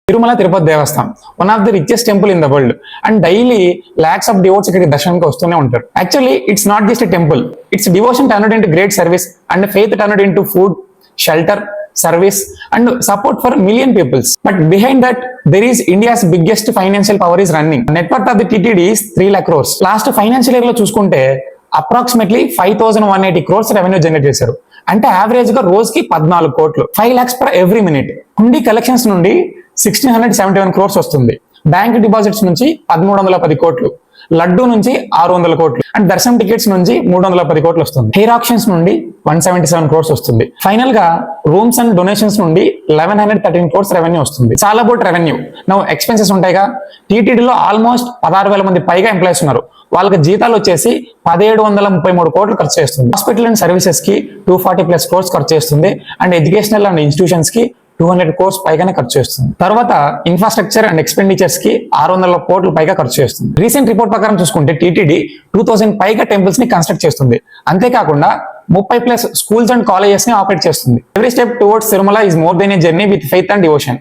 Tirumala Tirupati Devasthanam one of the richest temple in the world and daily lakhs of devotees ఇక్కడికి దర్శనానికి వస్తూనే ఉంటారు. Actually it's not just a temple, it's devotion turned into great service and faith turned into food, shelter, service and support for million peoples. But behind that there is India's biggest financial power is running. Net worth of the TTD is 3 lakh crores. Last financial year లో చూసుకుంటే approximately 5180 crores revenue generate చేశారు. అంటే average గా రోజుకి 14 కోట్లు, 5 lakhs per every minute. హుండీ collections నుండి 1671 crores వస్తుంది. Bank deposits నుంచి 1310 కోట్లు, లడ్డు నుంచి 600 కోట్లు అండ్ దర్శనం టికెట్స్ నుంచి 310 కోట్లు వస్తుంది. హెయిర్ ఆప్షన్స్ నుండి 177 crores వస్తుంది. ఫైనల్ గా రూమ్స్ అండ్ డొనేషన్స్ నుండి 1113 crores రెవెన్యూ వస్తుంది. చాలా అబౌట్ రెవెన్యూ. నౌ ఎక్స్పెన్సెస్ ఉంటాయిగా. టీటీడీలో ఆల్మోస్ట్ 16,000 మంది పైగా ఎంప్లాయీస్ ఉన్నారు. వాళ్ళకి జీతాలు వచ్చేసి 1733 కోట్లు ఖర్చు చేస్తుంది. హాస్పిటల్ అండ్ సర్వీసెస్ కి 240+ crores ఖర్చు చేస్తుంది అండ్ ఎడ్యుకేషనల్ అండ్ ఇన్స్టిట్యూషన్స్ కి 200 crores పైగానే ఖర్చు చేస్తుంది. తర్వాత ఇన్ఫ్రాస్ట్రక్చర్ అండ్ ఎక్స్పెండిచర్స్ కి 600 కోట్లు పైగా ఖర్చు చేస్తుంది. రీసెంట్ రిపోర్ట్ ప్రకారం చూసుకుంటే టీటీడీ 2000 పైగా టెంపుల్స్ ని కన్స్ట్రక్ట్ చేస్తుంది. అంతేకాకుండా 30+ స్కూల్స్ అండ్ కాలేజెస్ ని ఆపరేట్ చేస్తుంది. Every step towards Tirumala is more than A journey with faith and devotion.